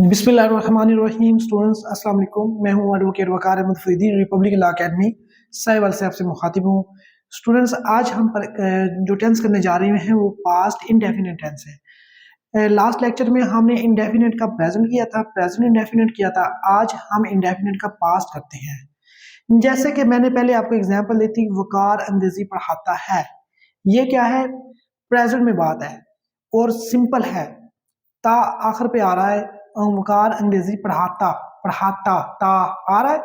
बिस्मिल्लाहिर्रहमानिर्रहीम। स्टूडेंट्स अस्सलाम वालेकुम। मैं हूं advocate Waqar Ahmed Faridi, republic law academy Sahiwal से आपसे मुखातिब हूं। स्टूडेंट्स आज हम जो टेंस करने जा रहे हैं वो पास्ट इंडेफिनिट टेंस है। लास्ट लेक्चर में हमने इंडेफिनिट का प्रेजेंट किया था, प्रेजेंट इंडेफिनिट किया था। आज हम इंडेफिनिट का पास्ट करते हैं। जैसे कि मैंने पहले आपको एग्जांपल दी थी, वकार अंग्रेजी पढ़ाता है। ये क्या है? प्रेजेंट में बात है और सिंपल है, ता आखिर पे आ रहा है। वकार अंग्रेजी पढ़ाता, पढ़ाता ता आ रहा है।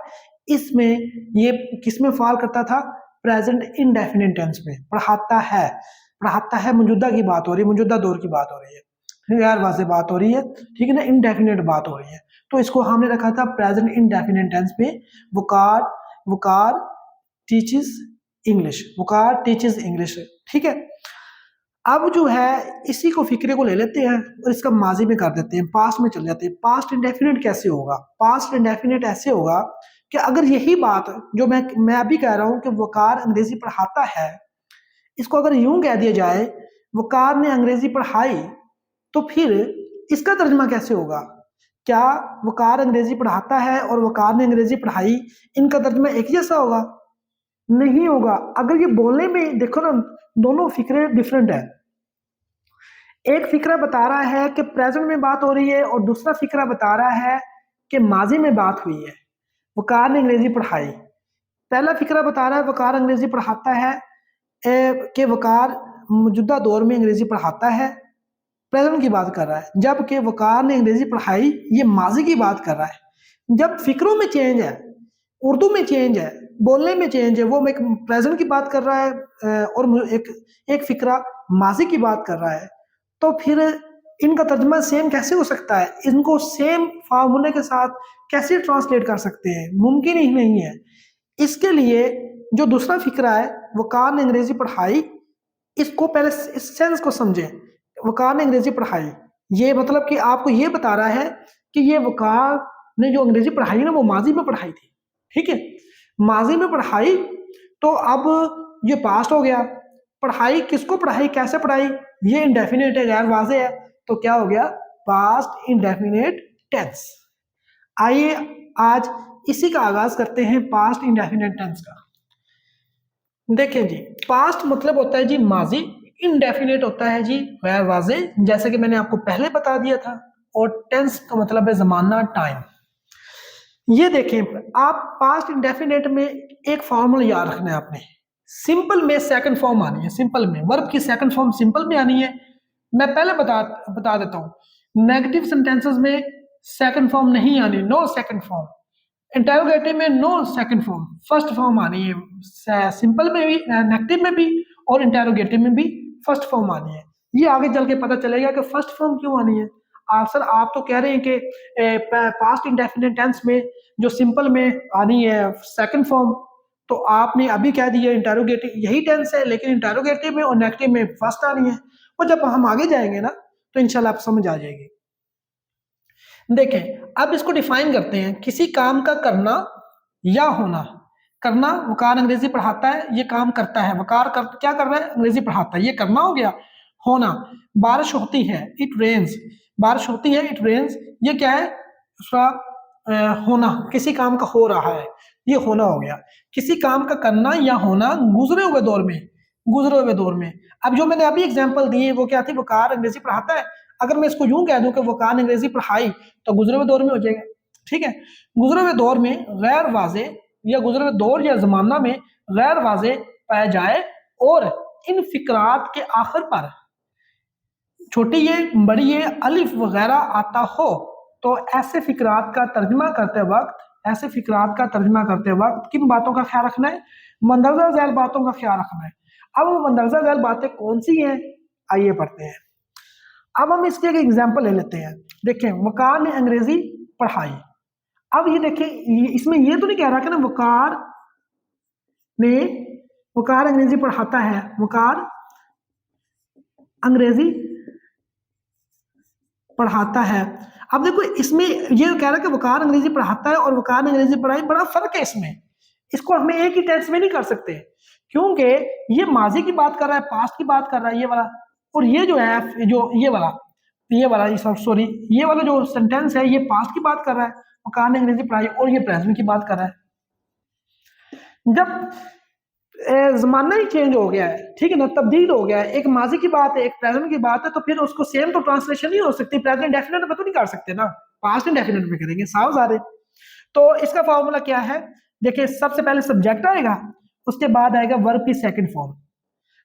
इसमें ये किस में फॉल करता था? प्रेजेंट इंडेफिनिट टेंस में। पढ़ाता है, पढ़ाता है मौजूदा की बात हो रही है, मौजूदा दौर की बात हो रही है, गैर वाज़ेह बात हो रही है, ठीक है ना, इंडेफिनिट बात हो रही है। तो इसको हमने रखा था प्रेजेंट इंडेफिनिट टेंस में। वकार, वकार टीचेस इंग्लिश, वकार टीचेस इंग्लिश, ठीक है। अब जो है इसी को फिक्रे को ले लेते हैं और इसका माजी में कर देते हैं, पास्ट में चले जाते हैं। पास्ट इंडेफिनिट कैसे होगा? पास्ट इंडेफिनिट ऐसे होगा कि अगर यही बात जो मैं अभी कह रहा हूं कि वकार अंग्रेजी पढ़ाता है, इसको अगर यूं कह दिया जाए वकार ने अंग्रेजी पढ़ाई, तो फिर इसका तर्जमा कैसे होगा? क्या वकार अंग्रेजी पढ़ाता है और वकार ने अंग्रेजी पढ़ाई, इनका तर्जमा एक जैसा होगा? नहीं होगा। अगर ये बोलने में देखो ना, दोनों फिक्रे डिफरेंट है। एक फिक्रा बता रहा है कि प्रेजेंट में बात हो रही है और दूसरा फिक्रा बता रहा है कि माजी में बात हुई है, वकार ने अंग्रेजी पढ़ाई। पहला फिक्रा बता रहा है वकार अंग्रेजी पढ़ाता है, कि वकार मौजूदा दौर में अंग्रेजी पढ़ाता है, प्रेजेंट की बात कर रहा है, जबकि वकार ने अंग्रेजी पढ़ाई ये माजी की बात कर रहा है। जब फिक्रों में चेंज है, उर्दू में चेंज है, बोलने में चेंज है, वो एक प्रेजेंट की बात कर रहा है और एक फिक्रा माजी की बात कर रहा है, तो फिर इनका तर्जमा सेम कैसे हो सकता है? इनको सेम फार्मूले के साथ कैसे ट्रांसलेट कर सकते हैं? मुमकिन ही नहीं है। इसके लिए जो दूसरा फिक्रा है वकार ने अंग्रेजी पढ़ाई, इसको पहले इस सेंस को समझें। वकार ने अंग्रेजी पढ़ाई, ये मतलब कि आपको ये बता रहा है कि ये वकार ने जो अंग्रेजी पढ़ाई ना वो माजी में पढ़ाई थी, ठीक है, माजी में पढ़ाई। तो अब ये पास्ट हो गया। पढ़ाई किसको पढ़ाई, कैसे पढ़ाई? ये इंडेफिनिट है, गैर वाज़ेह है, तो क्या हो गया? Past indefinite tense. आइए आज इसी का आगाज करते हैं, पास्ट इंडेफिनिट टेंस का। देखें जी, पास्ट मतलब होता है जी माजी, इंडेफिनिट होता है जी गैर वाज़ेह, जैसे कि मैंने आपको पहले बता दिया था। और टेंस का मतलब है जमाना, टाइम। ये देखें, आप पास्ट इंडेफिनिट में एक फॉर्मूला याद रखना है आपने। सिंपल में सेकंड फॉर्म आनी है, सिंपल में वर्ब की सेकंड फॉर्म सिंपल में आनी है। मैं पहले बता देता हूं, नेगेटिव सेंटेंसेस में सेकंड फॉर्म नहीं आनी, नो सेकंड फॉर्म। इंटेरोगेटिव में no second form, first form आनी है। सिंपल में भी, नेगेटिव में भी और इंटेरोगेटिव में भी फर्स्ट फॉर्म आनी है। ये आगे चल के पता चलेगा कि फर्स्ट फॉर्म क्यों आनी है। सर आप तो कह रहे हैं कि पास्ट इंडेफिनिट टेंस में जो सिंपल में आनी है सेकंड फॉर्म, तो आपने अभी कह दिया इंटेरोगेटिव यही टेंस है, लेकिन इंटेरोगेटिव में और नेगेटिव में फर्स्ट आनी है। और जब हम आगे जाएंगे ना तो इंशाल्लाह आप समझ आ जाएगी। देखें, अब इसको डिफाइन करते हैं, किसी काम का करना या होना। करना, वकार अंग्रेजी पढ़ाता है, ये काम करता है, वकार क्या कर रहा है? अंग्रेजी पढ़ाता है, ये करना हो गया। होना, बारिश होती है, इट रेन्स, बारिश होती है, इट रेन्स, ये क्या है? उसका होना, किसी काम का हो रहा है, ये होना हो गया। किसी काम का करना या होना गुजरे हुए दौर में, गुजरे हुए दौर में। अब जो मैंने अभी एग्जांपल दी वो क्या थी? वकार अंग्रेजी पढ़ाता है। अगर मैं इसको यूं कह दूं कि वकार अंग्रेजी पढ़ाई, तो गुजरे हुए दौर में हो जाएगा, ठीक है। गुजरे हुए दौर में गैर वाज़ेह या गुजरे हुए दौर या जमाना में गैर वाज़ेह पाया जाए और इन फिक्रात के आखिर पर छोटी ये, बड़ी ये, अलिफ वगैरह आता हो, तो ऐसे फिक्रात का तर्जमा करते वक्त, ऐसे फिक्रात का तर्जमा करते वक्त किन बातों का ख्याल रखना है? मंदरजा झैल बातों का ख्याल रखना है। अब वो मंदरजा झैल बातें कौन सी हैं, आइए पढ़ते हैं। अब हम इसके एक एग्जाम्पल ले लेते हैं। देखें, वकार ने अंग्रेजी पढ़ाई। अब ये देखें, इसमें ये तो नहीं कह रहा कि ना ने वकार अंग्रेजी पढ़ाता है, वकार अंग्रेजी पढ़ाता है। अब देखो, इसमें ये कह रहा है कि वकार अंग्रेजी पढ़ाता है और वकार ने अंग्रेजी पढ़ाई, बड़ा फर्क है इसमें। इसको हमें एक ही टेंस में नहीं कर सकते, क्योंकि ये माजी की बात कर रहा है, पास्ट की बात कर रहा है ये वाला, और ये जो है, जो ये वाला ये वाला, सॉरी, ये वाला जो सेंटेंस है ये पास्ट की बात कर रहा है, वकार ने अंग्रेजी पढ़ाई, और ये प्रेजेंट की बात कर रहा है। जब जमाना ही चेंज हो गया है, ठीक है ना, तब्दील हो गया है, एक माजी की बात है, एक प्रेजेंट की बात है, तो फिर उसको सेम तो ट्रांसलेशन नहीं हो सकती, प्रेजेंट डेफिनेट में तो नहीं कर सकते ना, पास्ट इंडेफिनिट में करेंगे, साफ सारे। तो इसका फॉर्मूला क्या है, देखिए सबसे पहले सब्जेक्ट आएगा, उसके बाद आएगा वर्ब की सेकंड फॉर्म।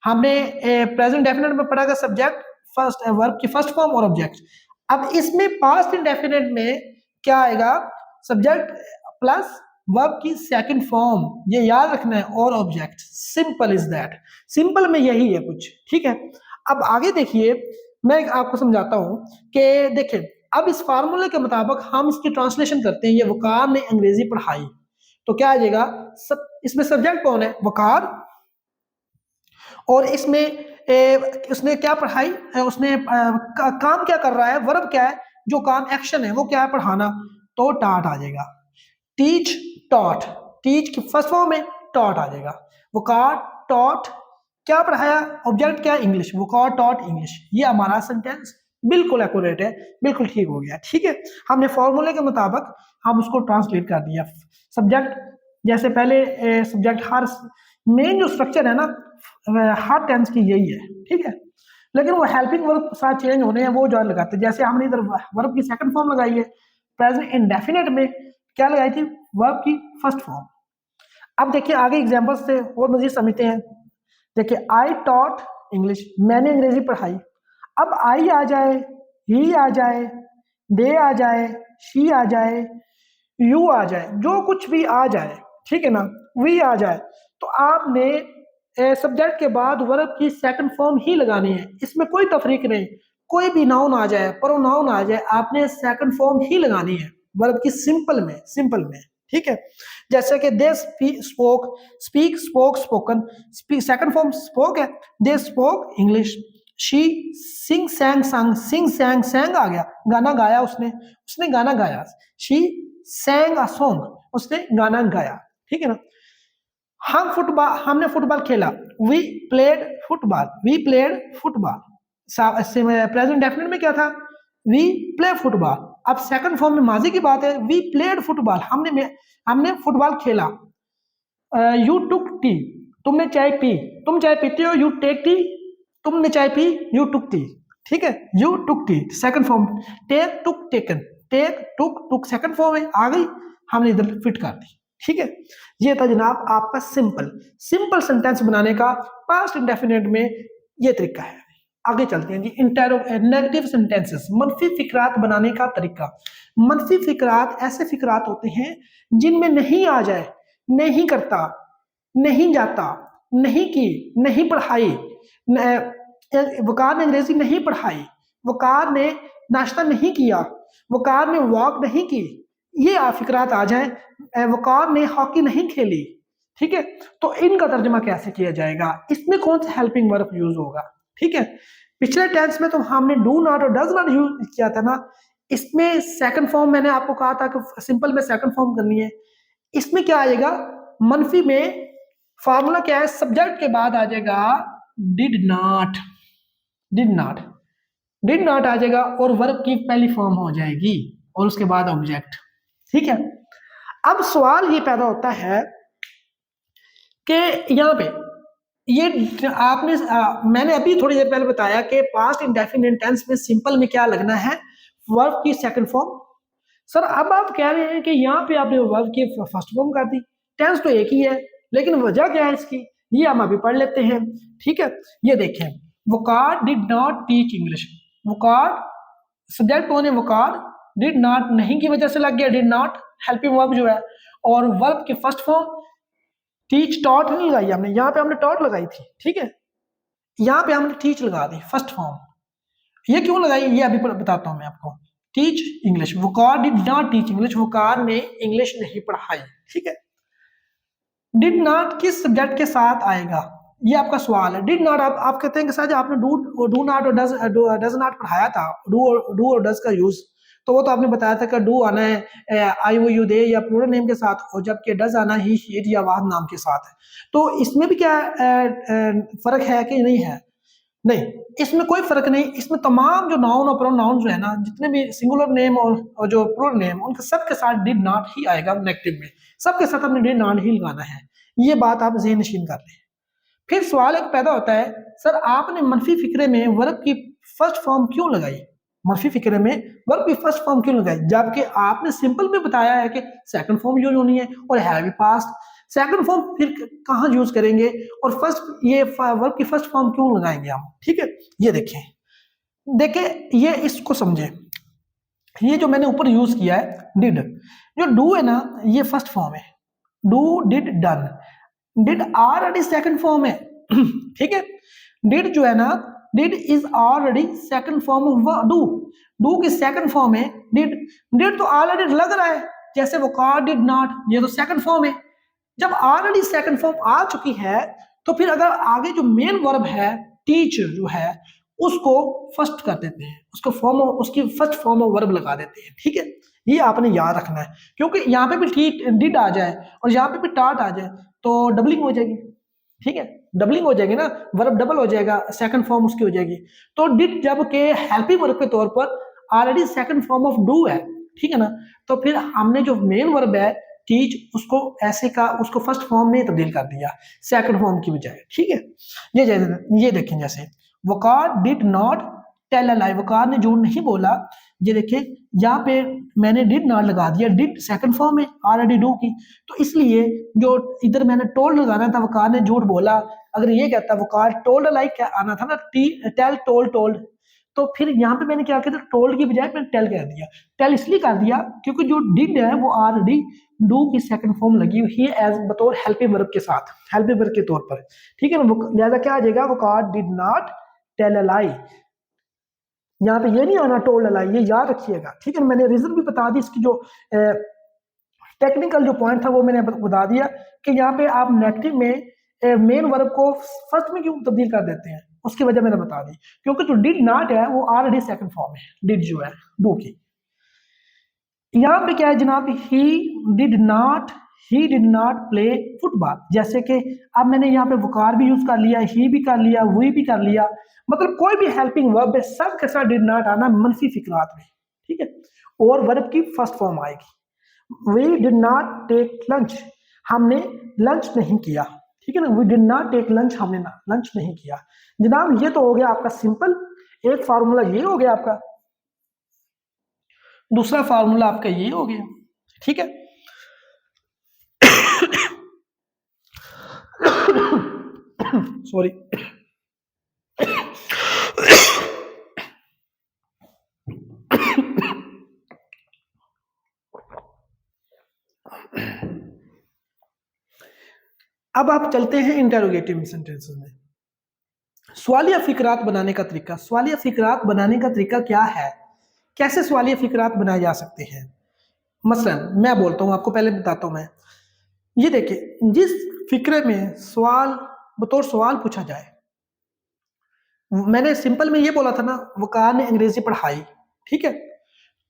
हमने प्रेजेंट डेफिनेट में पढ़ा था सब्जेक्ट फर्स्ट, वर्ब की फर्स्ट फॉर्म और ऑब्जेक्ट। अब इसमें पास्ट इंडेफिनिट में क्या आएगा, सब्जेक्ट प्लस वर्ब की सेकंड फॉर्म, ये याद रखना है, और object. Simple is that, simple में यही है कुछ, ठीक है। अब आगे देखिए, मैं आपको समझाता हूं कि देखिए, अब इस फार्मूले के मुताबिक हम इसकी ट्रांसलेशन करते हैं, ये वकार ने अंग्रेजी पढ़ाई, तो क्या आ जाएगा, इसमें सब्जेक्ट कौन है, वकार, और इसमें उसने क्या पढ़ाई, उसने काम क्या कर रहा है, वर्ब क्या है, जो काम एक्शन है वो क्या है, पढ़ाना, तो टॉट आ जाएगा, टीच टॉट, टीच की फर्स्ट फॉर्म में टॉट आ जाएगा, वकार टॉट, क्या पढ़ाया, ऑब्जेक्ट क्या, इंग्लिश, वकार टॉट इंग्लिश। ये हमारा सेंटेंस बिल्कुल एक्यूरेट है, बिल्कुल ठीक हो गया, ठीक है। हमने फॉर्मूले के मुताबिक हम उसको ट्रांसलेट कर दिया। सब्जेक्ट जैसे पहले सब्जेक्ट, हर मेन जो स्ट्रक्चर है ना हर टेंस की यही है, ठीक है, लेकिन वो हेल्पिंग वर्ब साथ चेंज होने हैं, वो जो लगाते हैं, जैसे हमने इधर वर्ब की सेकंड फॉर्म लगाई है, प्रेजेंट इंडेफिनिट में क्या लगाई थी, वर्ब की फर्स्ट फॉर्म। अब देखिए आगे एग्जांपल्स से और मजीद समझते हैं। देखिए, आई टॉट इंग्लिश, मैंने अंग्रेजी पढ़ाई। अब आई आ जाए, ही आ जाए, दे आ जाए, शी आ जाए, यू आ जाए, जो कुछ भी आ जाए, ठीक है ना, वी आ जाए, तो आपने सब्जेक्ट के बाद वर्ब की सेकंड फॉर्म ही लगानी है, इसमें कोई तफरीक नहीं, कोई भी नाउन आ जाए, प्रोनाउन आ जाए, आपने सेकंड फॉर्म ही लगानी है वर्ब की, सिंपल में, सिंपल में, ठीक है। जैसे कि they spoke, speak, spoke, spoken, second form spoke है, they spoke English. She sing sang sung, sing सैंग, सैंग आ गया, गाना गाया उसने, उसने गाना गाया, शी सैंग अ सॉन्ग, उसने गाना गाया, ठीक है ना। हम फुटबॉल, हमने फुटबॉल खेला, we played football, we played football. Present definite में क्या था, वी प्ले फुटबॉल। अब सेकंड फॉर्म में माजी की बात है, वी प्लेड फुटबॉल, हमने फुटबॉल खेला। यू टुक टी, तुमने चाय पी, तुम चाय पीते हो, यू टेक टी, तुमने चाय पी, यू टुक टी, ठीक है, you took tea second form, take took taken, take took took second form है, आ गई, हमने इधर फिट कर दी, ठीक है। ये था जनाब आपका सिंपल, सिंपल सेंटेंस बनाने का पास्ट इंडेफिनिट में ये तरीका है। आगे चलते हैं जी, नेगेटिव सेंटेंसेस, मनफी फिकरात बनाने का तरीका। मनफी फिकरात ऐसे फिकरात होते हैं जिनमें नहीं आ जाए, नहीं करता, नहीं जाता, नहीं की, नहीं पढ़ाई, वकार ने अंग्रेजी नहीं पढ़ाई, वकार ने नाश्ता नहीं किया, वकार ने वॉक नहीं की, ये फिकरात आ जाए, वकार ने हॉकी नहीं खेली, ठीक है। तो इनका तर्जमा कैसे किया जाएगा, इसमें कौन सा हेल्पिंग वर्ब यूज होगा, ठीक है। पिछले टेंस में तो हमने डू नॉट और डज नॉट यूज किया था ना, इसमें सेकंड फॉर्म मैंने आपको कहा था कि सिंपल में सेकंड फॉर्म करनी है। इसमें क्या आएगा, मनफी में फार्मूला क्या है, सब्जेक्ट के बाद आ जाएगा did not, did not, did not आ जाएगा, और वर्ब की पहली फॉर्म हो जाएगी, और उसके बाद ऑब्जेक्ट, ठीक है। अब सवाल ये पैदा होता है कि यहाँ पे ये आपने मैंने अभी थोड़ी देर पहले बताया कि पास्ट इंडेफिनिट टेंस में सिंपल में क्या लगना है, वर्ब की सेकंड फॉर्म। सर अब आप कह रहे हैं कि यहाँ पे आपने वर्ब की फर्स्ट फॉर्म कर दी, टेंस तो एक ही है, लेकिन वजह क्या है इसकी, ये हम अभी पढ़ लेते हैं, ठीक है। ये देखें, Waqar did not teach English, Waqar subject कौन है, वकार, डिड नॉट नहीं की वजह से लग गया, डिड नॉट हेल्पिंग वर्ब जो है, और वर्ब की फर्स्ट फॉर्म टीच, टॉट नहीं लगाई हमने, यहाँ पे हमने टॉट लगाई थी, ठीक है, यहाँ पे हमने टीच लगा दी फर्स्ट फॉर्म। ये क्यों लगाई, ये अभी बताता हूं मैं आपको। Teach English, Waqar did not teach English, Waqar ने इंग्लिश नहीं पढ़ाई, ठीक है। डिड नॉट किस सब्जेक्ट के साथ आएगा, ये आपका सवाल है। डिड नॉट आप कहते हैं कि सर आपने डू नॉट और डज नॉट पढ़ाया था, डू और डज का यूज, तो वो तो आपने बताया था कि डू आना है आई वो यू दे या प्लूरल नेम के साथ, और जबकि डज आना ही शीट या वाहद नाम के साथ है। तो इसमें भी क्या फर्क है कि नहीं है, नहीं, इसमें कोई फर्क नहीं, इसमें तमाम जो नाउन और प्रोनाउन जो है ना, जितने भी सिंगुलर नेम और जो प्लूरल नेम, उनके सबके साथ डिड नॉट ही आएगा नेगेटिव में, सबके साथ हमने डिड नॉट ही लगाना है। ये बात आप ज़हन नशीन कर लें। फिर सवाल एक पैदा होता है, सर आपने मनफी फिक्रे में वर्ब की फर्स्ट फॉर्म क्यों लगाई? मनफी फिक्रे में वर्ब की फर्स्ट फॉर्म क्यों लगाई, जबकि आपने सिंपल में बताया है कि सेकंड फॉर्म यूज होनी है और है भी पास्ट। सेकंड फॉर्म फिर कहाँ यूज करेंगे और फर्स्ट ये वर्ब की फर्स्ट फॉर्म क्यों लगाएंगे हम? ठीक है, ये देखें, ये इसको समझे। ये जो मैंने ऊपर यूज किया है डिड, जो डू है ना, ये फर्स्ट फॉर्म है, do did done. Did already second form है। ठीक है, डिड जो है ना, did is already second form of do, do की सेकंड फॉर्म है डिड। डिड तो ऑलरेडी लग रहा है, जैसे वो कार डिड नॉट, ये तो सेकंड फॉर्म है। जब ऑलरेडी सेकंड फॉर्म आ चुकी है, तो फिर अगर आगे जो मेन वर्ब है टीच जो है, उसको फर्स्ट कर देते हैं, उसको फॉर्म, उसकी फर्स्ट फॉर्म ऑफ वर्ब लगा देते हैं। ठीक है, ये आपने याद रखना है, क्योंकि यहाँ पे भी डिड आ जाए और यहाँ पे भी टाट आ जाए तो डबलिंग हो जाएगी। ठीक है, डबलिंग हो जाएगी ना, वर्ब डबल हो जाएगा, सेकंड फॉर्म उसकी हो जाएगी। तो डिड जब के हेल्पिंग वर्ब के तौर पर already second form of do है, ठीक है ना, तो फिर हमने जो मेन वर्ब है टीच, उसको ऐसे का उसको फर्स्ट फॉर्म में तब्दील कर दिया सेकंड फॉर्म की बजाय। ठीक है, ये देखें, जैसे वकार डिड नॉट टेल अ लाई, वकार ने झूठ नहीं बोला। ये देखिए यहाँ पे मैंने डिड नॉट लगा दिया, डिड सेकंड फॉर्म है ऑलरेडी डू की, तो इसलिए जो इधर मैंने टोल्ड लगाना था, वकार ने झूठ बोला। अगर ये कहता वकार टोल्ड लाइक, क्या आना था ना, टेल टोल्ड टोल्ड, तो फिर यहाँ पे मैंने क्या किया था, टोल्ड की बजाय मैंने टेल कह दिया। टेल इसलिए कर दिया क्योंकि जो डिड है वो ऑलरेडी डू की सेकंड फॉर्म लगी हुई है एज बतौर हेल्पिंग वर्ब के साथ, हेल्पिंग वर्ब के तौर पर। ठीक है ना, लिहाजा क्या आ जाएगा, वकार डिड नॉट टेल अ लाई। यहाँ पे ये नहीं आना टोल्ड अ लाई, ये याद रखिएगा। ठीक है, मैंने रीजन भी बता दी इसकी, जो टेक्निकल जो पॉइंट था वो मैंने बता दिया कि यहाँ पे आप नेगेटिव में मेन वर्ब को फर्स्ट में क्यों तब्दील कर देते हैं, उसकी वजह मैंने बता दी। क्योंकि जो डिड नॉट है वो ऑलरेडी सेकंड फॉर्म है, डिड जो है डू की। यहाँ पे क्या है जनाब, he did not play football. जैसे कि अब मैंने यहाँ पे वकार भी यूज कर लिया, ही भी कर लिया, वी भी कर लिया, मतलब कोई भी हेल्पिंग वर्ब है सब के साथ डिड नॉट आना मनफी फिक्रात में। ठीक है, और वर्ब की फर्स्ट फॉर्म आएगी। We did not take lunch, हमने लंच नहीं किया। ठीक है ना, we did not take lunch, हमने लंच नहीं किया। जनाब ये तो हो गया आपका सिंपल, एक फार्मूला ये हो गया आपका, दूसरा फार्मूला आपका ये हो गया। ठीक है, सॉरी। अब आप चलते हैं इंटेरोगेटिव सेंटेंसेस में। सवालिया फिक्रात बनाने का तरीका, सवालिया फिक्रात बनाने का तरीका क्या है, कैसे सवालिया फिक्रात बनाए जा सकते हैं? मसलन मैं बोलता हूं आपको, पहले बताता हूं मैं। ये देखिए, जिस फिक्रे में सवाल बतौर सवाल पूछा जाए, मैंने सिंपल में ये बोला था ना, वकार ने अंग्रेजी पढ़ाई। ठीक है,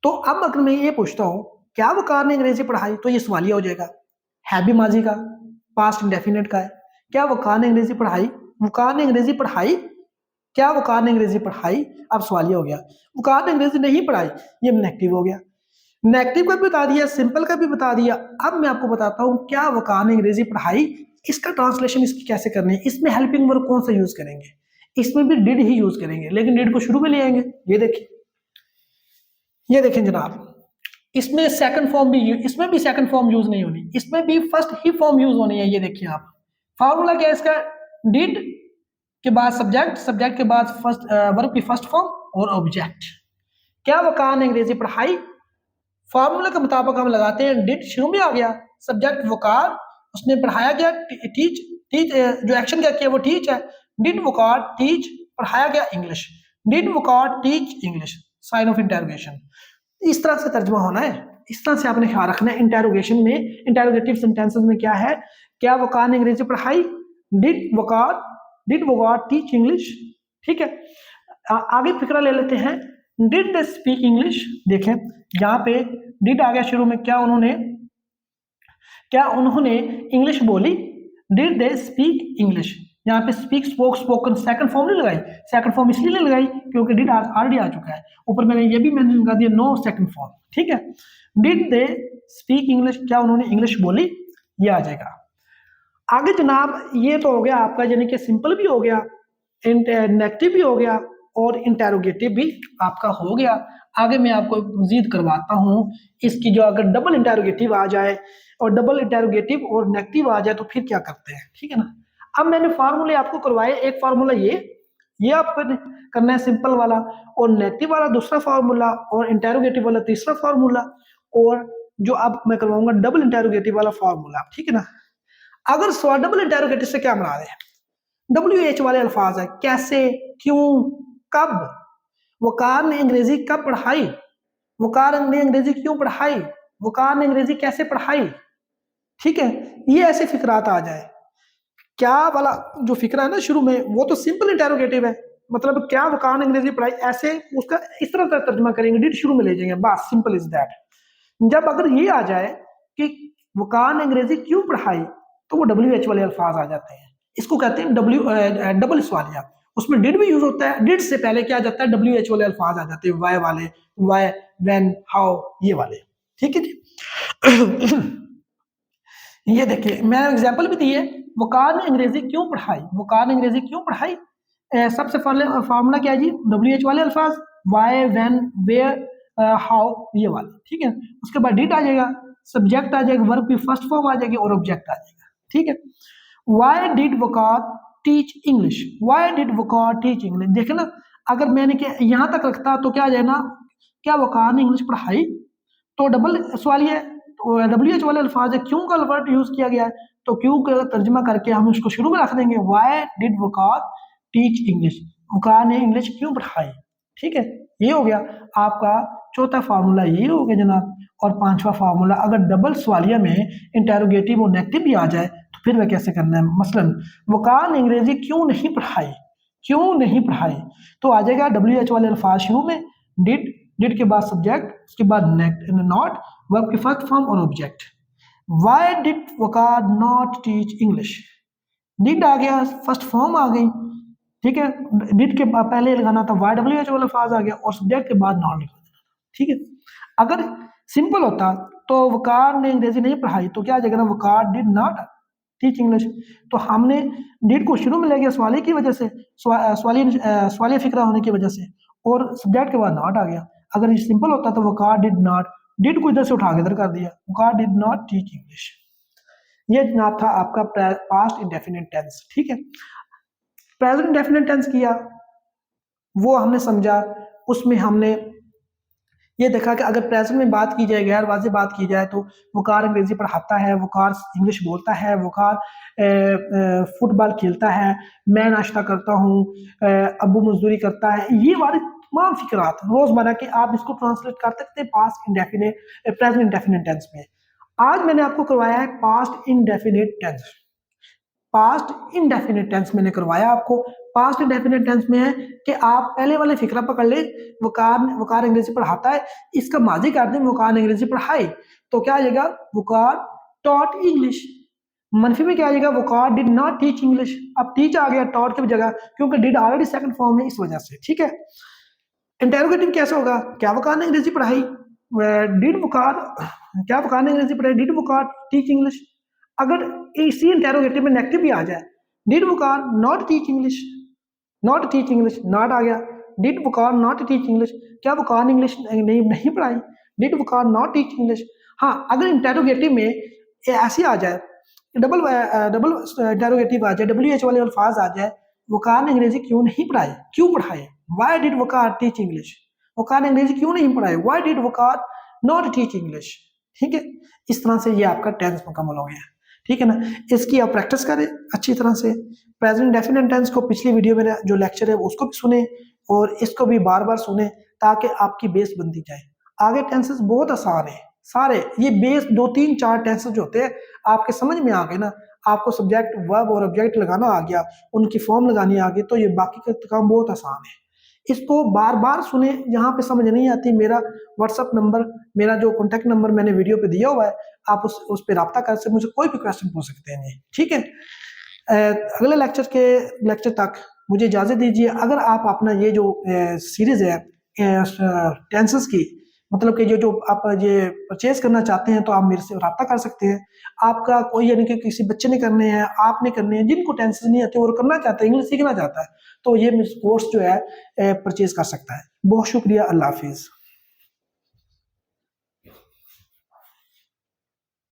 तो अब अगर मैं ये पूछता हूं क्या वकार ने अंग्रेजी पढ़ाई, तो ये सवालिया हो जाएगा। है भी माजी का, पास्ट इंडेफिनिट का है। क्या वकार ने अंग्रेजी पढ़ाई, वकार ने अंग्रेजी पढ़ाई, क्या वकार ने अंग्रेजी पढ़ाई, अब सवालिया हो गया। वकार ने अंग्रेजी नहीं पढ़ाई, ये नेगेटिव हो गया। नेगेटिव का भी बता दिया, सिंपल का भी बता दिया। अब मैं आपको बताता हूं क्या वकार ने अंग्रेजी पढ़ाई, इसका ट्रांसलेशन इसकी कैसे करनी है। इसमें हेल्पिंग वर्ब कौन सा यूज करेंगे, इसमें भी डिड ही यूज करेंगे, लेकिन डिड को शुरू में ले आएंगे। ये देखें जनाब, इसमें सेकंड फॉर्म भी, इसमें भी सेकंड फॉर्म यूज नहीं होनी, इसमें भी फर्स्ट ही फॉर्म यूज होनी है। ये देखिए आप, फार्मूला क्या है इसका, डिड के बाद सब्जेक्ट, सब्जेक्ट के बाद फर्स्ट वर्ब की फर्स्ट फॉर्म और ऑब्जेक्ट। क्या वकार ने अंग्रेजी पढ़ाई, फार्मूला के मुताबिक हम लगाते हैं, डिड शुरू में आ गया, सब्जेक्ट वकार, उसने पढ़ाया गया, टीच, जो एक्शन क्या किया वो टीच है। डिड वकार टीच, पढ़ाया गया English, did Waqar teach English, sign of interrogation. इस तरह से तर्जुमा होना है, इस तरह से आपने ख्याल रखना है। इंटेरोगेशन में, इंटेरोगेटिव सेंटेंसेस में क्या है, क्या वकार ने अंग्रेजी पढ़ाई, डिड वकार टीच इंग्लिश। ठीक है, आगे फिक्रा ले लेते हैं, डिड दे स्पीक इंग्लिश। देखें यहाँ पे डिड आ गया शुरू में, क्या उन्होंने इंग्लिश बोली, डिड दे स्पीक इंग्लिश। यहाँ पे speak, spoke, spoken second form नहीं लगाई। सेकंड फॉर्म इसलिए नहीं लगाई क्योंकि डिड ऑलरेडी आ चुका है। ऊपर मैंने ये भी मेंशन कर दिया, नो सेकंड फॉर्म। ठीक है, डिड दे स्पीक इंग्लिश, क्या उन्होंने इंग्लिश बोली, ये आ जाएगा। आगे जनाब ये तो हो गया आपका यानी कि सिंपल भी हो गया, नेगेटिव भी हो गया और इंटेरोगेटिव भी आपका हो गया। आगे मैं आपको मजीद करवाता हूँ इसकी, जो अगर डबल इंटेरोगेटिव आ जाए और डबल इंटेरोगेटिव और नेगेटिव आ जाए तो फिर क्या करते हैं। ठीक है ना, अब मैंने फार्मूले आपको करवाए, एक फार्मूला ये आपको करना है सिंपल वाला, और नेगेटिव वाला दूसरा फार्मूला, और इंटेरोगेटिव वाला तीसरा फार्मूला, और जो अब मैं करवाऊंगा डबल इंटेरोगेटिव वाला फार्मूला। ठीक है ना, अगर डबल इंटेरोगेटिव से क्या मरा है, WH वाले अल्फाज है, कैसे, क्यों, कब, वकार ने अंग्रेजी कब पढ़ाई, वकार ने अंग्रेजी क्यों पढ़ाई, वकार ने अंग्रेजी कैसे पढ़ाई। ठीक है, ये ऐसे फिक्रात आ जाए। क्या वाला जो फिक्रा है ना शुरू में, वो तो सिंपल इंटेरोगेटिव है, मतलब क्या वकार ने अंग्रेजी पढ़ाई, ऐसे उसका इस तरह का तर्जुमा करेंगे, डिड शुरू में ले जाएंगे, बस सिंपल इज दैट। जब अगर ये आ जाए कि वकार ने अंग्रेजी क्यों पढ़ाई, तो वो WH वाले अल्फाज आ जाते हैं। इसको कहते हैं डबल सवालिया। उसमें डिड भी यूज होता है, डिड से पहले क्या आ जाता है, WH वाले अल्फाज आ जाते हैं, वाई वाले, वाई, व्हेन, हाउ, ये वाले। ठीक है जी। ये देखिए मैंने एग्जांपल भी दी है, वकार ने अंग्रेजी क्यों पढ़ाई, वकार ने अंग्रेजी क्यों पढ़ाई। सबसे पहले फार्मूला क्या है जी, WH वाले अल्फाज, वाई, व्हेन, वेयर, हाउ, ये वाले। ठीक है, उसके बाद डिड आ जाएगा, सब्जेक्ट आ जाएगा, वर्ब की फर्स्ट फॉर्म आ जाएगी और ऑब्जेक्ट आ जाएगा। ठीक है, Y did Waqar teach English, Y did Waqar teach English. देखे ना, अगर मैंने यहां तक रखता तो क्या आ जाए ना, क्या वकार ने इंग्लिश पढ़ाई, तो डबल सवालिया है, तो WH वाले अल्फाज है, क्यों का वर्ड यूज किया गया है, तो क्यों का तर्जमा करके हम उसको शुरू में रख देंगे, why did Waqar teach English, Waqar ने इंग्लिश क्यों पढ़ाई। ठीक है, ये हो गया आपका चौथा फार्मूला, ये हो गया जनाब। और पांचवा फार्मूला, अगर डबल सवालिया में इंटेरोगेटिव और नेगेटिव भी आ जाए तो फिर वह कैसे करना है। मसलन वकार ने अंग्रेजी क्यों नहीं पढ़ाई, क्यों नहीं पढ़ाई, तो आ जाएगा WH वाले अल्फाज शुरू में, डिड के बाद सब्जेक्ट, उसके बाद नॉट, वर्ब की फर्स्ट फॉर्म और object. Why did Waqar not teach English, did आ गया, फर्स्ट फॉर्म आ गई। ठीक है, डिड के पहले लगाना था YWH वाला अल्फाज आ गया और सब्जेक्ट के बाद नॉट लिखा देना। ठीक है, अगर सिंपल होता तो वकार ने अंग्रेजी नहीं पढ़ाई तो क्या आ जाएगा ना, वकार डिड नॉट टीच इंग्लिश। तो हमने डिड को शुरू में ले गया सवालिया की वजह से, सवालिया फिक्रा होने की वजह से, और सब्जेक्ट के बाद नॉट आ गया। अगर ये सिंपल होता तो वकार डिड नॉट, डिड को इधर से उठा के इधर कर दिया, वकार डिड नॉट टीच इंग्लिश। ये जनाब था आपका पास्ट इंडेफिनिट टेंस। ठीक है, प्रेजेंट इंडेफिनिट टेंस किया, वो हमने समझा, उसमें हमने ये देखा कि अगर प्रेजेंट में बात की जाए, गैर वाज़ेह बात की जाए, तो वकार अंग्रेजी पढ़ाता है, वकार इंग्लिश बोलता है, वकार फुटबॉल खेलता है, मैं नाश्ता करता हूँ, अब्बू मजदूरी करता है। ये वाली तमाम फिक्रात रोजमर्रा के आप इसको ट्रांसलेट कर सकते हैं past indefinite, present indefinite tense में। आज मैंने आपको करवाया है past indefinite tense. Past indefinite tense मैंने करवाया आपको। पास्ट इंडेफिनिट टेंस में है कि आप पहले वाले फिक्रा पकड़ ले, वकार अंग्रेजी पढ़ाता है, इसका माजी कर दें वकार अंग्रेजी पढ़ाई, तो क्या आ जाएगा, वकार टॉट इंग्लिश। मनफी में क्या आ जाएगा, वकार डिड नॉट टीच इंग्लिश। अब टीच आ गया टॉट की जगह, क्योंकि डिड ऑलरेडी सेकंड फॉर्म है, इस वजह से। ठीक है, इंटेरोगेटिव कैसे होगा, क्या वकार ने अंग्रेजी पढ़ाई, डिड वकार, क्या वकार ने अंग्रेजी पढ़ाई, डिड वकार टीच इंग्लिश। अगर इसी इंटेरोगेटिव में नेगेटिव भी आ जाए, did Waqar not teach English, not teach English, not आ गया, did Waqar not teach English, क्या वकार ने इंग्लिश नहीं पढ़ाई, did Waqar not teach English. हाँ, अगर इंटेरोगेटिव में ऐसे आ जाए, डबल डबल इंटेरोगेटिव आ जाए, WH वाले अल्फाज आ जाए, वकार ने अंग्रेजी क्यों नहीं पढ़ाई, क्यों पढ़ाई, why did Waqar teach English, Waqar ने अंग्रेजी क्यों नहीं पढ़ाई, why did Waqar not teach English. ठीक है, इस तरह से ये आपका टेंस मुकम्मल हो गया। ठीक है ना, इसकी आप प्रैक्टिस करें अच्छी तरह से। प्रेजेंट इंडेफिनिट टेंस को पिछली वीडियो में जो लेक्चर है उसको भी सुने और इसको भी बार बार सुने, ताकि आपकी बेस बनती जाए। आगे टेंसेस बहुत आसान है सारे, ये बेस 2 3 4 टेंसेस जो होते हैं आपके समझ में आ गए ना, आपको सब्जेक्ट वर्ब और ऑब्जेक्ट लगाना आ गया, उनकी फॉर्म लगानी आ गई, तो ये बाकी का काम बहुत आसान है। इसको बार बार सुने, यहाँ पे समझ नहीं आती, मेरा व्हाट्सअप नंबर, मेरा जो कॉन्टैक्ट नंबर मैंने वीडियो पे दिया हुआ है, आप उस पर रब्ता कर सकते, मुझे कोई भी क्वेश्चन पूछ सकते हैं। ठीक है, अगले लेक्चर तक मुझे इजाज़त दीजिए। अगर आप अपना ये जो सीरीज़ है टेंसेस की, मतलब कि जो आप ये परचेज़ करना चाहते हैं, तो आप मेरे से राब्ता कर सकते हैं। आपका कोई यानी कि किसी बच्चे ने करने हैं, आपने करने हैं, जिनको टेंसेस नहीं आते और करना चाहते हैं, इंग्लिश सीखना चाहता है, तो ये कोर्स जो है परचेज़ कर सकता है। बहुत शुक्रिया, अल्लाह हाफ़िज़।